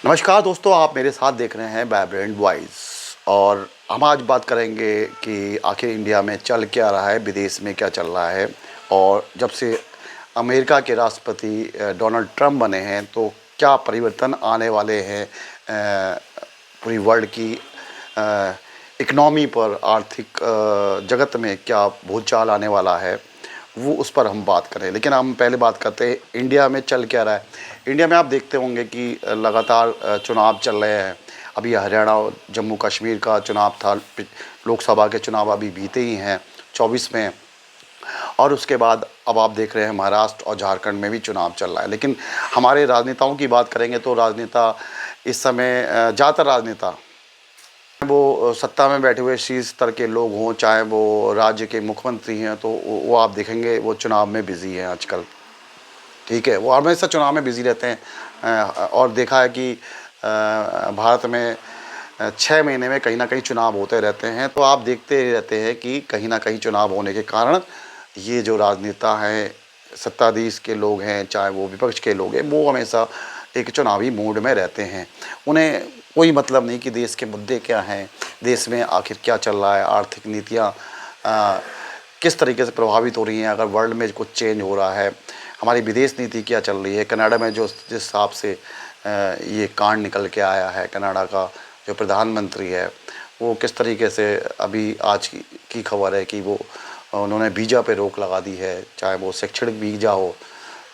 नमस्कार दोस्तों, आप मेरे साथ देख रहे हैं वाइब्रेंट वॉइस। और हम आज बात करेंगे कि आखिर इंडिया में चल क्या रहा है, विदेश में क्या चल रहा है। और जब से अमेरिका के राष्ट्रपति डोनाल्ड ट्रंप बने हैं तो क्या परिवर्तन आने वाले हैं पूरी वर्ल्ड की इकनॉमी पर, आर्थिक जगत में क्या भूचाल आने वाला है, वो उस पर हम बात करें। लेकिन हम पहले बात करते हैं इंडिया में चल क्या रहा है। इंडिया में आप देखते होंगे कि लगातार चुनाव चल रहे हैं। अभी हरियाणा और जम्मू कश्मीर का चुनाव था, लोकसभा के चुनाव अभी बीते ही हैं 24 में। और उसके बाद अब आप देख रहे हैं महाराष्ट्र और झारखंड में भी चुनाव चल रहा है। लेकिन हमारे राजनेताओं की बात करेंगे तो राजनेता इस समय ज़्यादातर राजनेता वो सत्ता में बैठे हुए शीर्ष स्तर के लोग हों, चाहे वो राज्य के मुख्यमंत्री हैं, तो वो आप देखेंगे वो चुनाव में बिज़ी हैं आजकल। ठीक है, वो हमेशा चुनाव में बिज़ी रहते हैं। और देखा है कि भारत में 6 महीने में कहीं ना कहीं चुनाव होते रहते हैं। तो आप देखते रहते हैं कि कहीं ना कहीं चुनाव होने के कारण ये जो राजनेता हैं, सत्ताधीश के लोग हैं, चाहे वो विपक्ष के लोग हैं, वो हमेशा एक चुनावी मूड में रहते हैं। उन्हें कोई मतलब नहीं कि देश के मुद्दे क्या हैं, देश में आखिर क्या चल रहा है, आर्थिक नीतियाँ किस तरीके से प्रभावित हो रही हैं, अगर वर्ल्ड में कुछ चेंज हो रहा है, हमारी विदेश नीति क्या चल रही है। कनाडा में जो जिस हिसाब से ये कांड निकल के आया है, कनाडा का जो प्रधानमंत्री है वो किस तरीके से, अभी आज की खबर है कि वो उन्होंने वीज़ा पे रोक लगा दी है, चाहे वो शैक्षणिक वीज़ा हो,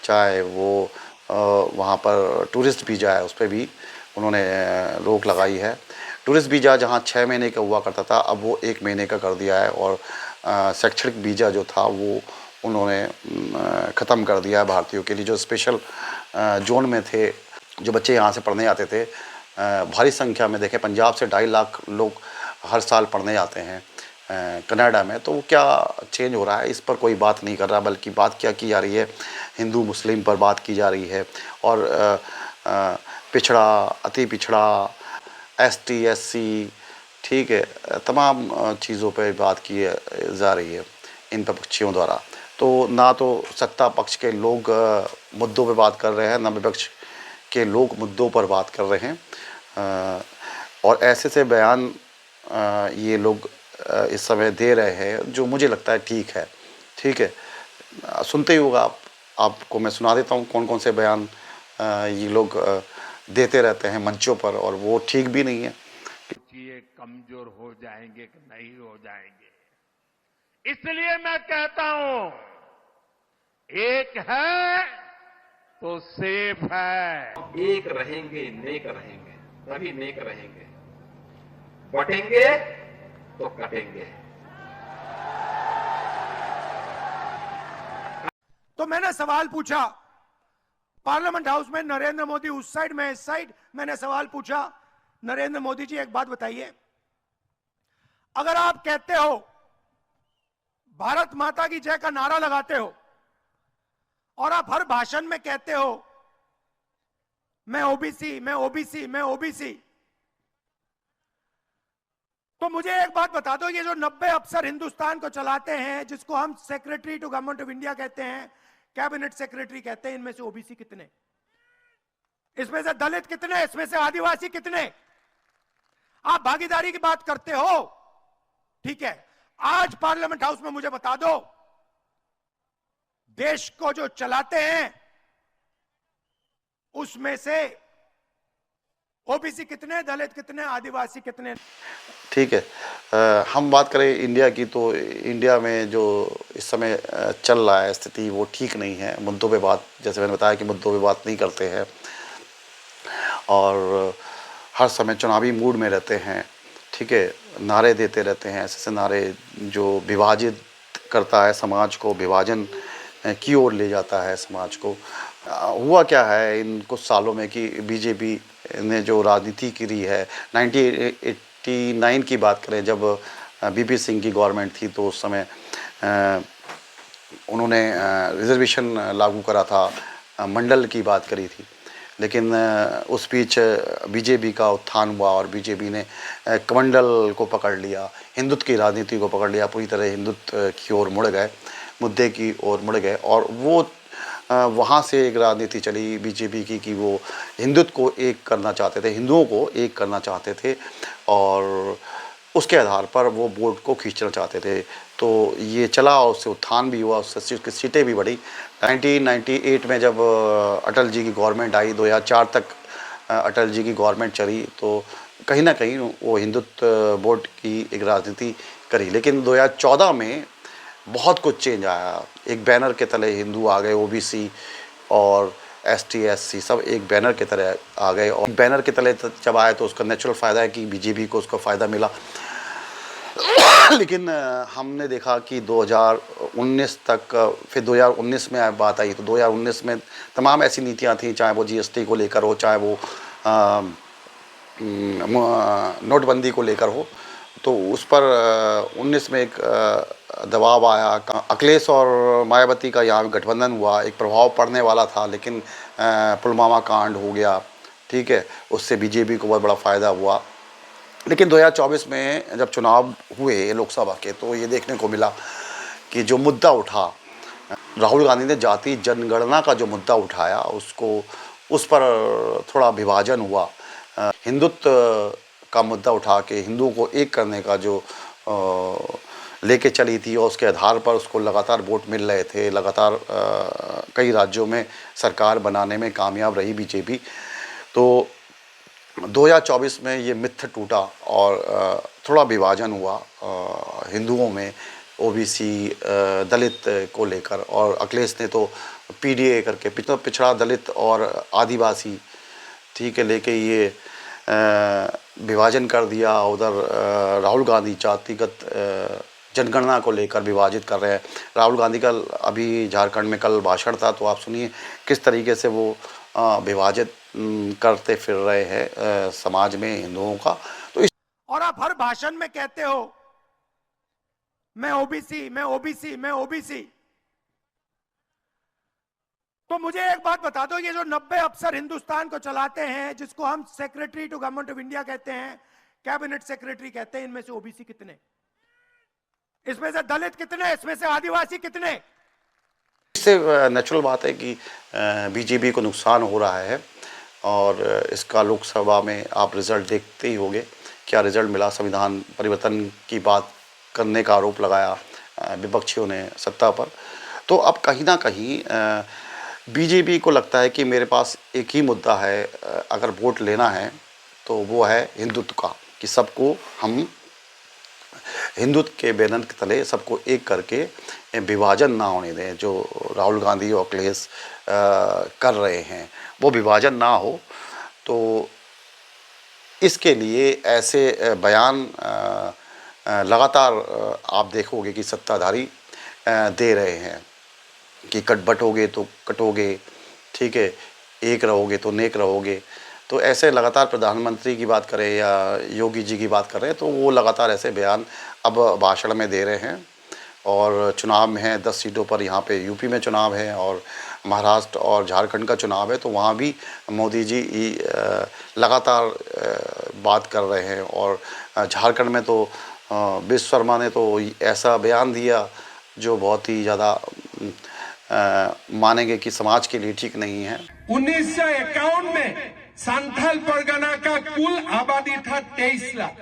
चाहे वो वहाँ पर टूरिस्ट वीज़ा है, उस पर भी उन्होंने रोक लगाई है। टूरिस्ट वीज़ा जहाँ 6 महीने का हुआ करता था, अब वो 1 महीने का कर दिया है। और शैक्षणिक वीज़ा जो था वो उन्होंने ख़त्म कर दिया है भारतीयों के लिए, जो स्पेशल जोन में थे, जो बच्चे यहाँ से पढ़ने आते थे। भारी संख्या में देखें, पंजाब से 2.5 लाख लोग हर साल पढ़ने आते हैं कनाडा में। तो क्या चेंज हो रहा है, इस पर कोई बात नहीं कर रहा, बल्कि बात क्या की जा रही है, हिंदू मुस्लिम पर बात की जा रही है। और पिछड़ा, अति पिछड़ा, एसटी एससी, ठीक है, तमाम चीज़ों पे बात की जा रही है इन विपक्षियों द्वारा। तो ना तो सत्ता पक्ष के लोग मुद्दों पे बात कर रहे हैं, ना विपक्ष के लोग मुद्दों पर बात कर रहे हैं। और ऐसे से बयान ये लोग इस समय दे रहे हैं, जो मुझे लगता है ठीक है। ठीक है, सुनते ही होगा आप, आपको मैं सुना देता हूँ कौन कौन से बयान ये लोग देते रहते हैं मंचों पर, और वो ठीक भी नहीं है। ये कमजोर हो जाएंगे कि नहीं हो जाएंगे, इसलिए मैं कहता हूं, एक है तो सेफ है। एक रहेंगे नेक रहेंगे, तभी नेक रहेंगे। बटेंगे तो कटेंगे। तो मैंने सवाल पूछा पार्लियामेंट हाउस में, नरेंद्र मोदी उस साइड, मैं इस साइड। मैंने सवाल पूछा, नरेंद्र मोदी जी एक बात बताइए, अगर आप कहते हो भारत माता की जय का नारा लगाते हो और आप हर भाषण में कहते हो मैं ओबीसी, मैं ओबीसी, मैं ओबीसी, तो मुझे एक बात बता दो, ये जो 90 अफसर हिंदुस्तान को चलाते हैं, जिसको हम secretary to government of India कहते हैं, कैबिनेट सेक्रेटरी कहते हैं, इनमें से ओबीसी कितने, इसमें से दलित कितने, इसमें से आदिवासी कितने? आप भागीदारी की बात करते हो, ठीक है। आज पार्लियामेंट हाउस में मुझे बता दो, देश को जो चलाते हैं उसमें से ओबीसी कितने, दलित कितने, आदिवासी कितने? ठीक है, हम बात करें इंडिया की, तो इंडिया में जो इस समय चल रहा है स्थिति, वो ठीक नहीं है। मुद्दों पे बात, जैसे मैंने बताया कि मुद्दों पे बात नहीं करते हैं, और हर समय चुनावी मूड में रहते हैं। ठीक है, नारे देते रहते हैं, ऐसे ऐसे नारे जो विभाजित करता है समाज को, विभाजन की ओर ले जाता है समाज को। हुआ क्या है इन कुछ सालों में कि बीजेपी ने जो राजनीति करी है, 1989 की बात करें, जब बीपी सिंह की गवर्नमेंट थी, तो उस समय उन्होंने रिजर्वेशन लागू करा था, मंडल की बात करी थी। लेकिन उस बीच बीजेपी का उत्थान हुआ और बीजेपी ने कमंडल को पकड़ लिया, हिंदुत्व की राजनीति को पकड़ लिया, पूरी तरह हिंदुत्व की ओर मुड़ गए, मुद्दे की ओर मुड़ गए। और वो वहाँ से एक राजनीति चली बीजेपी की कि वो हिंदुत्व को एक करना चाहते थे, हिंदुओं को एक करना चाहते थे और उसके आधार पर वो वोट को खींचना चाहते थे। तो ये चला और उससे उत्थान भी हुआ, उससे सीटें भी बढ़ी। 1998 में जब अटल जी की गवर्नमेंट आई, 2004 तक अटल जी की गवर्नमेंट चली, तो कहीं ना कहीं वो हिंदुत्व वोट की एक राजनीति करी। लेकिन 2014 में बहुत कुछ चेंज आया। एक बैनर के तले हिंदू आ गए, ओबीसी और एसटी एससी सब एक बैनर के तरह आ गए। और बैनर के तले जब आए तो उसका नेचुरल फ़ायदा है कि बीजेपी को उसका फ़ायदा मिला। लेकिन हमने देखा कि 2019 तक, फिर 2019 में बात आई तो 2019 में तमाम ऐसी नीतियां थी, चाहे वो जीएसटी को लेकर हो, चाहे वो नोटबंदी को लेकर हो, तो उस पर 19 में एक दबाव आया। अखिलेश और मायावती का यहाँ गठबंधन हुआ, एक प्रभाव पड़ने वाला था, लेकिन पुलवामा कांड हो गया, ठीक है, उससे बीजेपी को बहुत बड़ा फ़ायदा हुआ। लेकिन 2024 में जब चुनाव हुए लोकसभा के, तो ये देखने को मिला कि जो मुद्दा उठा, राहुल गांधी ने जाति जनगणना का जो मुद्दा उठाया, उसको उस पर थोड़ा विभाजन हुआ। हिंदुत्व का मुद्दा उठा के हिंदुओं को एक करने का जो लेके चली थी, और उसके आधार पर उसको लगातार वोट मिल रहे थे, लगातार कई राज्यों में सरकार बनाने में कामयाब रही बीजेपी। तो 2024 में ये मिथ टूटा और थोड़ा विभाजन हुआ हिंदुओं में, ओबीसी दलित को लेकर। और अखिलेश ने तो पीडीए करके पिछड़ा दलित और आदिवासी, ठीक है, लेके ये विभाजन कर दिया। उधर राहुल गांधी जातिगत जनगणना को लेकर विभाजित कर रहे हैं। राहुल गांधी का अभी झारखंड में कल भाषण था, तो आप सुनिए किस तरीके से वो विभाजित करते फिर रहे हैं समाज में हिंदुओं का। तो इस और आप हर भाषण में कहते हो मैं ओबीसी, मैं ओबीसी, मैं ओबीसी। तो मुझे एक बात बता दो, ये जो 90 अफसर हिंदुस्तान को चलाते हैं, जिसको हम secretary to government of India कहते हैं, कैबिनेट सेक्रेटरी कहते हैं, इनमें से ओबीसी कितने, इसमें से दलित कितने, इसमें से आदिवासी कितने? इससे नेचुरल बात है कि बीजेपी को नुकसान हो रहा है। और इसका लोकसभा में आप रिज़ल्ट देखते ही होंगे, क्या रिज़ल्ट मिला। संविधान परिवर्तन की बात करने का आरोप लगाया विपक्षियों ने सत्ता पर। तो अब कहीं ना कहीं बीजेपी को लगता है कि मेरे पास एक ही मुद्दा है, अगर वोट लेना है तो वो है हिंदुत्व का, कि सबको हम हिंदुत्व के बैनर के तले सबको एक करके विभाजन ना होने दें। जो राहुल गांधी और अखिलेश कर रहे हैं वो विभाजन ना हो, तो इसके लिए ऐसे बयान लगातार आप देखोगे कि सत्ताधारी दे रहे हैं कि बटोगे तो कटोगे, ठीक है, एक रहोगे तो नेक रहोगे। तो ऐसे लगातार प्रधानमंत्री की बात करें या योगी जी की बात करें, तो वो लगातार ऐसे बयान अब भाषण में दे रहे हैं। और चुनाव में हैं 10 सीटों पर, यहाँ पे यूपी में चुनाव है और महाराष्ट्र और झारखंड का चुनाव है, तो वहाँ भी मोदी जी लगातार बात कर रहे हैं। और झारखंड में तो विश्वकर्मा ने तो ऐसा बयान दिया जो बहुत ही ज़्यादा मानेंगे कि समाज के लिए ठीक नहीं है। 1951 में संथाल परगना का कुल आबादी था 23 लाख।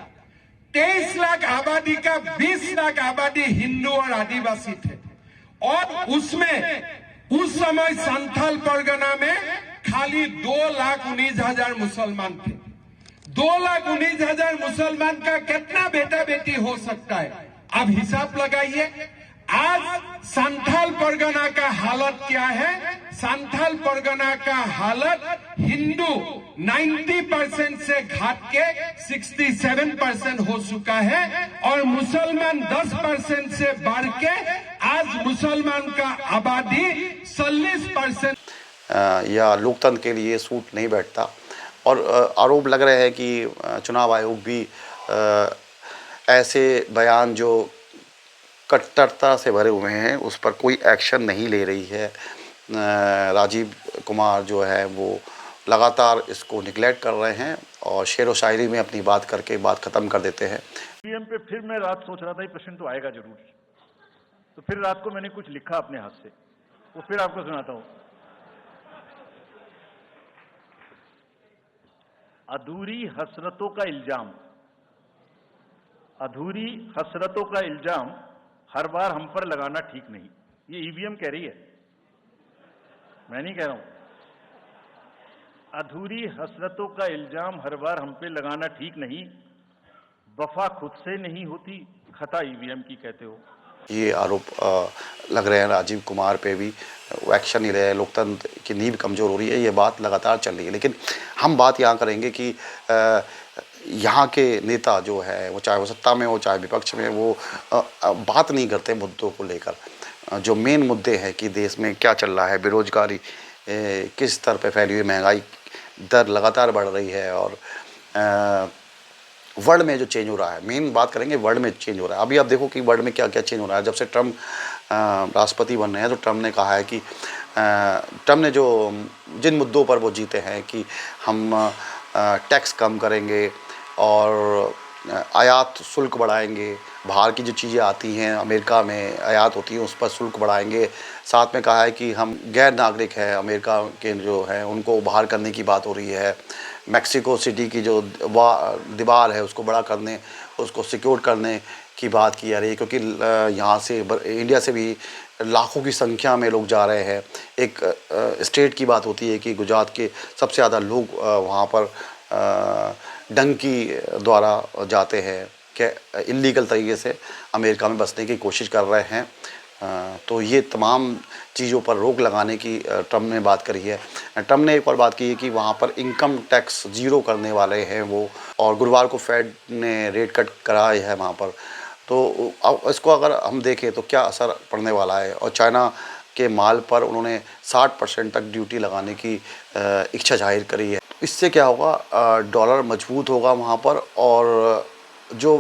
23 लाख आबादी का 20 लाख आबादी हिंदू और आदिवासी थे। और उसमें उस समय संथाल परगना में खाली 2,19,000 मुसलमान थे। 2,19,000 मुसलमान का कितना बेटा बेटी हो सकता है? अब हिसाब लगाइए। आज संथाल परगना का हालत क्या है? संथाल परगना का हालत हिंदू 90% से घट के 67% हो चुका है और मुसलमान 10% से बढ़ के आज मुसलमान का आबादी 40%। या लोकतंत्र के लिए सूट नहीं बैठता। और आरोप लग रहे हैं कि चुनाव आयोग भी ऐसे बयान जो कट्टरता से भरे हुए हैं उस पर कोई एक्शन नहीं ले रही है। राजीव कुमार जो है वो लगातार इसको निगलेक्ट कर रहे हैं और शेर व शायरी में अपनी बात करके बात ख़त्म कर देते हैं। पीएम पे फिर मैं रात सोच रहा था ये प्रश्न तो आएगा जरूर, तो फिर रात को मैंने कुछ लिखा अपने हाथ से, वो फिर आपको सुनाता हूँ। अधूरी हसरतों का इल्जाम, अधूरी हसरतों का इल्जाम हर बार हम पर लगाना ठीक नहीं। ये ईवीएम कह रही है, मैं नहीं कह रहा हूं। अधूरी हसरतों का इल्जाम हर बार हम पे लगाना ठीक नहीं, वफा खुद से नहीं होती, खता ईवीएम की कहते हो। ये आरोप लग रहे हैं राजीव कुमार पे भी, वो एक्शन नहीं रहे हैं, लोकतंत्र की नींव कमज़ोर हो रही है, ये बात लगातार चल रही है। लेकिन हम बात यहाँ करेंगे कि यहाँ के नेता जो है, वो चाहे वो सत्ता में हो चाहे विपक्ष में, वो बात नहीं करते मुद्दों को लेकर। जो मेन मुद्दे हैं कि देश में क्या चल रहा है, बेरोजगारी किस स्तर पे फैली हुई, महंगाई दर लगातार बढ़ रही है, और वर्ल्ड में जो चेंज हो रहा है, मेन बात करेंगे वर्ल्ड में चेंज हो रहा है। अभी आप देखो कि वर्ल्ड में क्या क्या चेंज हो रहा है। जब से ट्रम्प राष्ट्रपति बन रहे हैं, तो ट्रम्प ने कहा है कि ट्रम्प ने जो जिन मुद्दों पर वो जीते हैं कि हम टैक्स कम करेंगे और आयात शुल्क बढ़ाएंगे, बाहर की जो चीज़ें आती हैं अमेरिका में आयात होती हैं उस पर शुल्क बढ़ाएंगे। साथ में कहा है कि हम गैर नागरिक हैं अमेरिका के जो हैं उनको बाहर करने की बात हो रही है। मैक्सिको सिटी की जो दीवार है उसको बड़ा करने, उसको सिक्योर करने की बात की जा रही है, क्योंकि यहाँ से इंडिया से भी लाखों की संख्या में लोग जा रहे हैं। एक स्टेट की बात होती है कि गुजरात के सबसे ज़्यादा लोग वहाँ पर डंकी द्वारा जाते हैं, कि इल्लीगल तरीके से अमेरिका में बसने की कोशिश कर रहे हैं। तो ये तमाम चीज़ों पर रोक लगाने की ट्रम्प ने बात करी है। ट्रम्प ने एक और बात की है कि वहाँ पर इनकम टैक्स ज़ीरो करने वाले हैं वो, और गुरुवार को फेड ने रेट कट कराया है वहाँ पर। तो अब इसको अगर हम देखें तो क्या असर पड़ने वाला है, और चाइना के माल पर उन्होंने 60% तक ड्यूटी लगाने की इच्छा जाहिर करी है। इससे क्या होगा, डॉलर मजबूत होगा वहाँ पर, और जो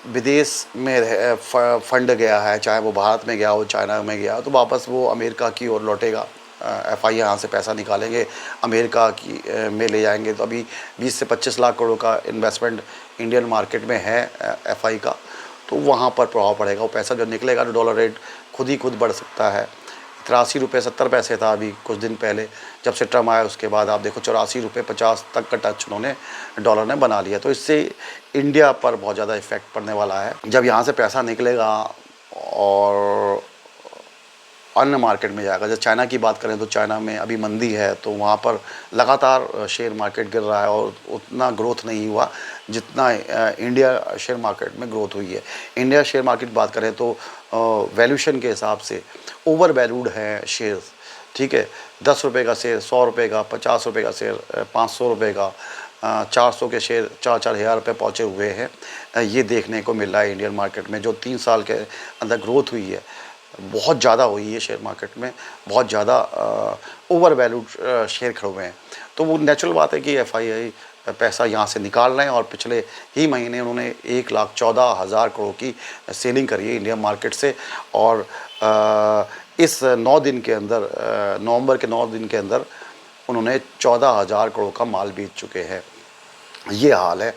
विदेश में फंड गया है, चाहे वो भारत में गया हो चाइना में गया हो, तो वापस वो अमेरिका की ओर लौटेगा। एफआई यहाँ से पैसा निकालेंगे, अमेरिका की में ले जाएंगे। तो अभी 20 से 25 लाख करोड़ का इन्वेस्टमेंट इंडियन मार्केट में है एफआई का, तो वहाँ पर प्रभाव पड़ेगा। वो पैसा जब निकलेगा तो डॉलर रेट खुद बढ़ सकता है। 83 रुपये 70 पैसे था अभी कुछ दिन पहले, जब से ट्रम्प आया उसके बाद आप देखो 84 रुपये 50 तक का टच उन्होंने डॉलर ने बना लिया। तो इससे इंडिया पर बहुत ज़्यादा इफेक्ट पड़ने वाला है। जब यहाँ से पैसा निकलेगा और अन्य मार्केट में जाएगा। जब चाइना की बात करें तो चाइना में अभी मंदी है, तो वहाँ पर लगातार शेयर मार्केट गिर रहा है, और उतना ग्रोथ नहीं हुआ जितना इंडिया शेयर मार्केट में ग्रोथ हुई है। इंडिया शेयर मार्केट की बात करें तो वैल्यूशन के हिसाब से ओवर वैल्यूड है शेयर्स, ठीक है। 10 रुपये का शेयर 100 रुपये का, 50 रुपये का शेयर 500 रुपये का, 400 के शेयर 4-4 हज़ार रुपये पहुँचे हुए हैं। ये देखने को मिल रहा है इंडियन मार्केट में। जो 3 साल के अंदर ग्रोथ हुई है बहुत ज़्यादा हुई है शेयर मार्केट में, बहुत ज़्यादा ओवर वैल्यूड शेयर खड़े हुए हैं। तो वो नेचुरल बात है कि एफआई पैसा यहाँ से निकाल रहे हैं, और पिछले ही महीने उन्होंने 1,14,000 करोड़ की सेलिंग करी है इंडियन मार्केट से। और इस 9 दिन के अंदर, नवंबर के 9 दिन के अंदर उन्होंने 14,000 करोड़ का माल बेच चुके हैं। ये हाल है।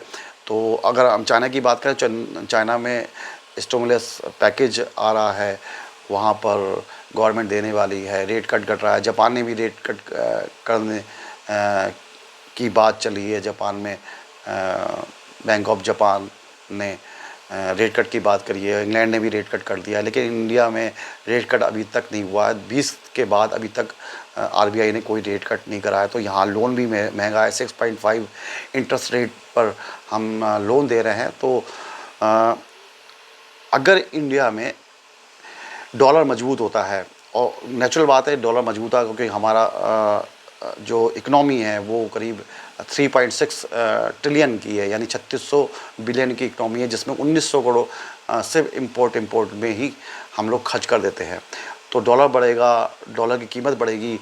तो अगर हम चाइना की बात करें, चाइना में स्टिमुलस पैकेज आ रहा है, वहाँ पर गवर्नमेंट देने वाली है, रेट कट रहा है। जापान ने भी रेट कट करने की बात चली है। जापान में बैंक ऑफ जापान ने रेट कट की बात करी है। इंग्लैंड ने भी रेट कट कर दिया है, लेकिन इंडिया में रेट कट अभी तक नहीं हुआ है। 20 के बाद अभी तक आरबीआई ने कोई रेट कट नहीं करा है। तो यहाँ लोन भी महंगा है, 6.5 इंटरेस्ट रेट पर हम लोन दे रहे हैं। तो अगर इंडिया में डॉलर मजबूत होता है, और नेचुरल बात है डॉलर मजबूत है, क्योंकि हमारा जो इकनॉमी है वो करीब 3.6 ट्रिलियन की है, यानी 3600 बिलियन की इकनॉमी है, जिसमें 1900 करोड़ सिर्फ इम्पोर्ट में ही हम लोग खर्च कर देते हैं। तो डॉलर बढ़ेगा, डॉलर की कीमत बढ़ेगी,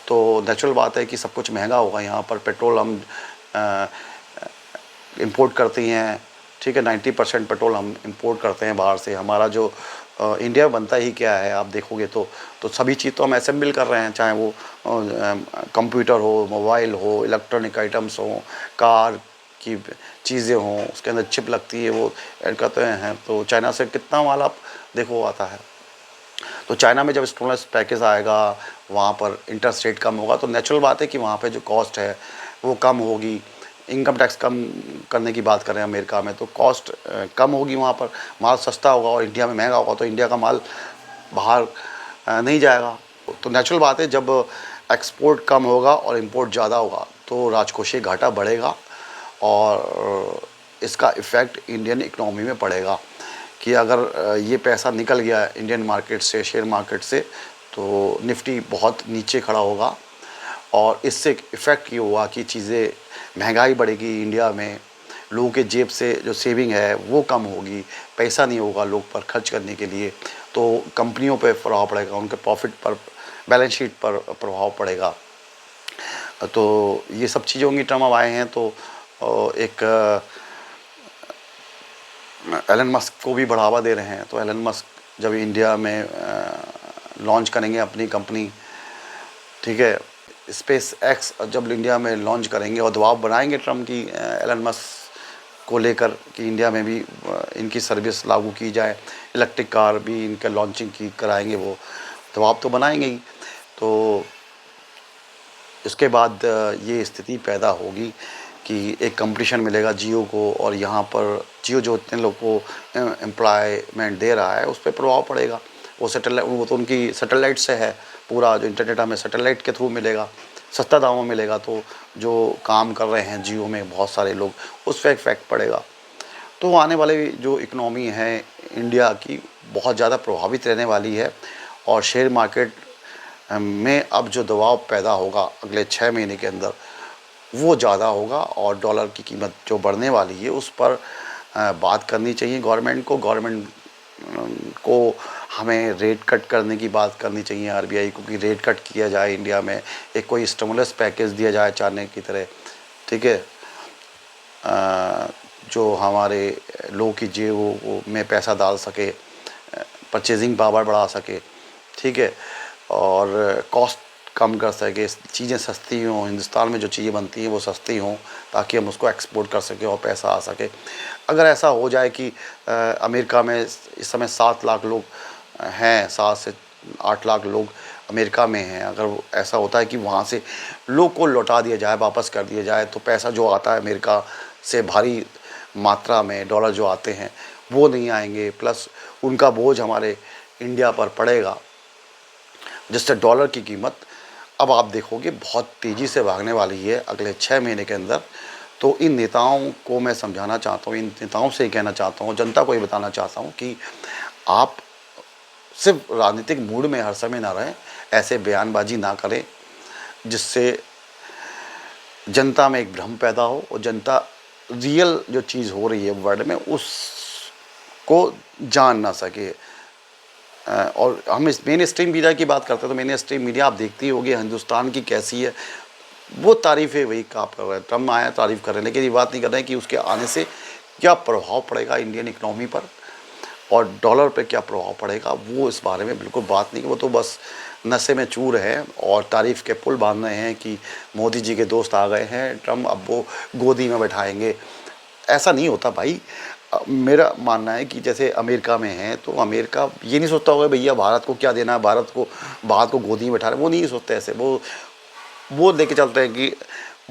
तो नेचुरल बात है कि सब कुछ महंगा होगा। यहाँ पर पेट्रोल हम इंपोर्ट करती हैं, ठीक है, 90% पेट्रोल हम इंपोर्ट करते हैं बाहर से। हमारा जो इंडिया बनता ही क्या है आप देखोगे तो सभी चीज़ तो हम असेंबल कर रहे हैं, चाहे वो कंप्यूटर हो, मोबाइल हो, इलेक्ट्रॉनिक आइटम्स हो, कार की चीज़ें हों, उसके अंदर चिप लगती है वो ऐड करते हैं। तो चाइना से कितना माल आप देखो आता है। तो चाइना में जब स्टिमुलस पैकेज आएगा, वहाँ पर इंटरेस्ट रेट कम होगा, तो नेचुरल बात है कि वहाँ पे जो कॉस्ट है वो कम होगी। इनकम टैक्स कम करने की बात करें अमेरिका में, तो कॉस्ट कम होगी, वहाँ पर माल सस्ता होगा, और इंडिया में महंगा होगा, तो इंडिया का माल बाहर नहीं जाएगा। तो नेचुरल बात है, जब एक्सपोर्ट कम होगा और इंपोर्ट ज़्यादा होगा तो राजकोषीय घाटा बढ़ेगा, और इसका इफ़ेक्ट इंडियन इकोनॉमी में पड़ेगा कि अगर ये पैसा निकल गया इंडियन मार्केट से, शेयर मार्केट से, तो निफ्टी बहुत नीचे खड़ा होगा, और इससे इफ़ेक्ट ये हुआ कि चीज़ें, महंगाई बढ़ेगी इंडिया में, लोगों के जेब से जो सेविंग है वो कम होगी, पैसा नहीं होगा लोग पर खर्च करने के लिए, तो कंपनियों पे प्रभाव पड़ेगा, उनके प्रॉफिट पर, बैलेंस शीट पर प्रभाव पड़ेगा। तो ये सब चीज़ें होंगी। ट्रम्प अब आए हैं तो एक एलन मस्क को भी बढ़ावा दे रहे हैं, तो एलन मस्क जब इंडिया में लॉन्च करेंगे अपनी कंपनी, ठीक है, स्पेस एक्स जब इंडिया में लॉन्च करेंगे और दबाव बनाएंगे ट्रम्प की एलन मस्क को लेकर कि इंडिया में भी इनकी सर्विस लागू की जाए, इलेक्ट्रिक कार भी इनका लॉन्चिंग की कराएंगे, वो दबाव तो बनाएंगे ही। तो इसके बाद ये स्थिति पैदा होगी कि एक कंपटीशन मिलेगा जियो को, और यहाँ पर जियो जो इतने लोग को एम्प्लॉयमेंट दे रहा है उस पर प्रभाव पड़ेगा। वो तो उनकी सैटेलाइट से है, पूरा जो इंटरनेट हमें सैटेलाइट के थ्रू मिलेगा, सस्ता दामों में मिलेगा, तो जो काम कर रहे हैं जियो में बहुत सारे लोग, उस पर इफेक्ट पड़ेगा। तो आने वाले जो इकनॉमी है इंडिया की बहुत ज़्यादा प्रभावित रहने वाली है, और शेयर मार्केट में अब जो दबाव पैदा होगा अगले 6 महीने के अंदर वो ज़्यादा होगा, और डॉलर की कीमत जो बढ़ने वाली है उस पर बात करनी चाहिए गवर्नमेंट को। गवर्नमेंट को हमें रेट कट करने की बात करनी चाहिए आरबीआई को, कि रेट कट किया जाए इंडिया में, एक कोई स्टिमुलस पैकेज दिया जाए चार्ने की तरह, ठीक है, जो हमारे लोगों की जेब में पैसा डाल सके, परचेजिंग पावर बढ़ा सके, ठीक है, और कॉस्ट कम कर सके, चीज़ें सस्ती हों, हिंदुस्तान में जो चीज़ें बनती हैं वो सस्ती हों, ताकि हम उसको एक्सपोर्ट कर सकें और पैसा आ सके। अगर ऐसा हो जाए कि अमेरिका में इस समय 7 लाख लोग हैं, 7 से 8 लाख लोग अमेरिका में हैं, अगर ऐसा होता है कि वहाँ से लोग को लौटा दिया जाए, वापस कर दिया जाए, तो पैसा जो आता है अमेरिका से भारी मात्रा में डॉलर जो आते हैं वो नहीं आएंगे, प्लस उनका बोझ हमारे इंडिया पर पड़ेगा, जिससे डॉलर की कीमत अब आप देखोगे बहुत तेज़ी से भागने वाली है अगले 6 महीने के अंदर। तो इन नेताओं को मैं समझाना चाहता हूँ, इन नेताओं से कहना चाहता हूँ, जनता को ये बताना चाहता हूँ कि आप सिर्फ राजनीतिक मूड में हर समय ना रहें, ऐसे बयानबाजी ना करें जिससे जनता में एक भ्रम पैदा हो, और जनता रियल जो चीज़ हो रही है वर्ल्ड में उसको जान ना सके। और हम इस मेन स्ट्रीम मीडिया की बात करते हैं, तो मेन स्ट्रीम मीडिया आप देखती होगी हिंदुस्तान की कैसी है, वो तारीफ़ें वही आप कर रहे हैं, ट्रम्प आया तारीफ़ कर रहे हैं, लेकिन ये बात नहीं कर रहे हैं कि उसके आने से क्या प्रभाव पड़ेगा इंडियन इकनॉमी पर और डॉलर पर क्या प्रभाव पड़ेगा, वो इस बारे में बिल्कुल बात नहीं। वो तो बस नशे में चूर हैं और तारीफ़ के पुल बांध रहे हैं कि मोदी जी के दोस्त आ गए हैं, ट्रम्प अब वो गोदी में बैठाएंगे। ऐसा नहीं होता भाई। मेरा मानना है कि जैसे अमेरिका में है तो अमेरिका ये नहीं सोचता होगा भैया भारत को क्या देना है, भारत को गोदी में बैठा रहे, वो नहीं सोचते ऐसे। वो लेके चलते हैं कि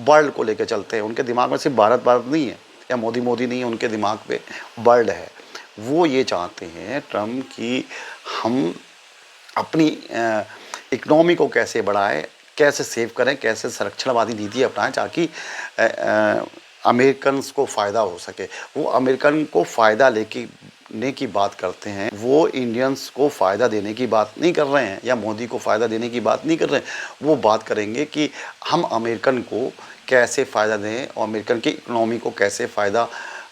वर्ल्ड को लेके चलते हैं, उनके दिमाग में सिर्फ भारत नहीं है या मोदी नहीं है, उनके दिमाग पे वर्ल्ड है। वो ये चाहते हैं ट्रम्प कि हम अपनी इकनॉमी को कैसे बढ़ाएं, कैसे सेव करें, कैसे संरक्षणवादी नीति अपनाएं ताकि अमेरिकन्स को फ़ायदा हो सके। वो अमेरिकन को फ़ायदा लेने की बात करते हैं, वो इंडियंस को फ़ायदा देने की बात नहीं कर रहे हैं या मोदी को फ़ायदा देने की बात नहीं कर रहे हैं। वो बात करेंगे कि हम अमेरिकन को कैसे फ़ायदा दें और अमेरिकन की इकनॉमी को कैसे फ़ायदा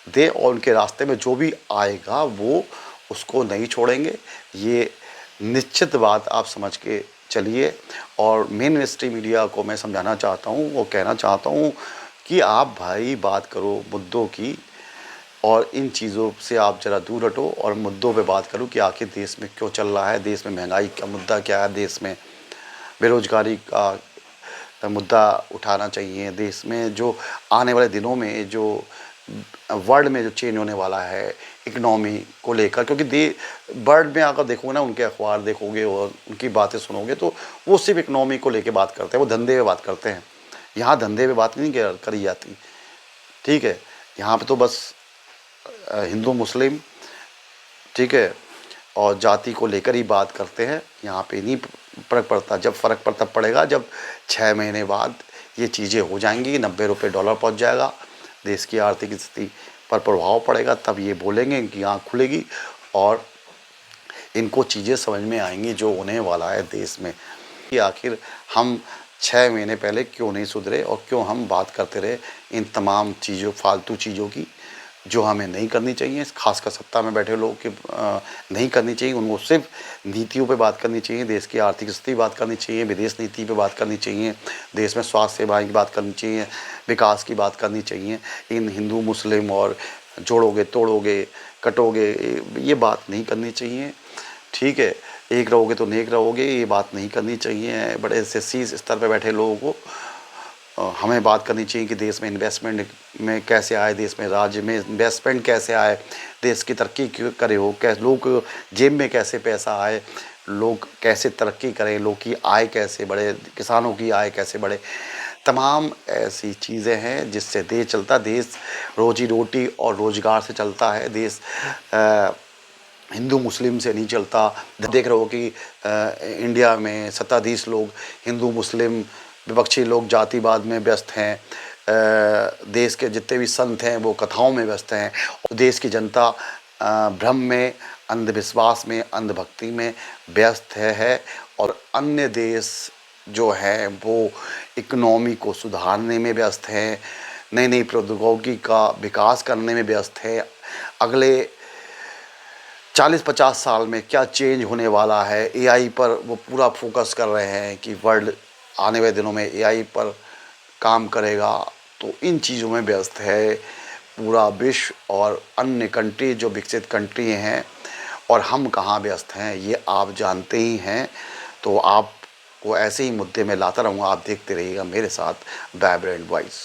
दें, और उनके रास्ते में जो भी आएगा वो उसको नहीं छोड़ेंगे। ये निश्चित बात आप समझ के चलिए। और मेन स्ट्रीम मीडिया को मैं समझाना चाहता हूँ, वो कहना चाहता हूँ कि आप भाई बात करो मुद्दों की, और इन चीज़ों से आप ज़रा दूर हटो और मुद्दों पे बात करो कि आखिर देश में क्यों चल रहा है, देश में महंगाई का मुद्दा क्या है, देश में बेरोजगारी का मुद्दा उठाना चाहिए, देश में जो आने वाले दिनों में जो वर्ल्ड में जो चेंज होने वाला है इकनॉमी को लेकर, क्योंकि वर्ल्ड में अगर देखोगे ना, उनके अखबार देखोगे और उनकी बातें सुनोगे तो वो सिर्फ इकनॉमी को लेकर बात करते हैं, वो धंधे पे बात करते हैं। यहाँ धंधे पे बात नहीं करी जाती, ठीक है, यहाँ पे तो बस हिंदू मुस्लिम, ठीक है, और जाति को लेकर ही बात करते हैं। यहाँ पे नहीं फ़र्क पड़ता। जब फ़र्क पड़ता पड़ेगा जब 6 महीने बाद ये चीज़ें हो जाएंगी, 90 रुपये डॉलर पहुँच जाएगा, देश की आर्थिक स्थिति पर प्रभाव पड़ेगा, तब ये बोलेंगे, इनकी आँख खुलेगी और इनको चीज़ें समझ में आएंगी जो होने वाला है देश में, कि आखिर हम 6 महीने पहले क्यों नहीं सुधरे और क्यों हम बात करते रहे इन तमाम चीज़ों, फालतू चीज़ों की, जो हमें नहीं करनी चाहिए। खासकर सत्ता में बैठे लोग की नहीं करनी चाहिए। उनको सिर्फ नीतियों पे बात करनी चाहिए, देश की आर्थिक स्थिति बात करनी चाहिए, विदेश नीति पे बात करनी चाहिए, देश में स्वास्थ्य सेवाएं की बात करनी चाहिए, विकास की बात करनी चाहिए। इन हिंदू मुस्लिम और जोड़ोगे तोड़ोगे कटोगे ये बात नहीं करनी चाहिए, ठीक है। एक रहोगे तो नेक रहोगे, ये बात नहीं करनी चाहिए। बड़े से शीर्ष स्तर पर बैठे लोगों को हमें बात करनी चाहिए कि देश में इन्वेस्टमेंट में कैसे आए, देश में राज्य में इन्वेस्टमेंट कैसे आए, देश की तरक्की क्यों करे हो, कैसे लोग जेब में कैसे पैसा आए, लोग कैसे तरक्की करें, लोग की आय कैसे बढ़े, किसानों की आय कैसे बढ़े। तमाम ऐसी चीज़ें हैं जिससे देश चलता। देश रोजी रोटी और रोज़गार से चलता है। देश हिंदू मुस्लिम से नहीं चलता। देख रहे हो कि इंडिया में सत्ताधीश लोग हिंदू मुस्लिम विपक्षी लोग जातिवाद में व्यस्त हैं। देश के जितने भी संत हैं वो कथाओं में व्यस्त हैं और देश की जनता भ्रम में, अंधविश्वास में, अंधभक्ति में व्यस्त है और अन्य देश जो है वो इकोनॉमी को सुधारने में व्यस्त हैं, नई नई प्रौद्योगिकी का विकास करने में व्यस्त है। अगले 40-50 साल में क्या चेंज होने वाला है, एआई पर वो पूरा फोकस कर रहे हैं कि वर्ल्ड आने वाले दिनों में एआई पर काम करेगा। तो इन चीज़ों में व्यस्त है पूरा विश्व और अन्य कंट्री जो विकसित कंट्री हैं, और हम कहाँ व्यस्त हैं ये आप जानते ही हैं। तो आपको ऐसे ही मुद्दे में लाता रहूँगा, आप देखते रहिएगा मेरे साथ वाइब्रेंट वॉइस।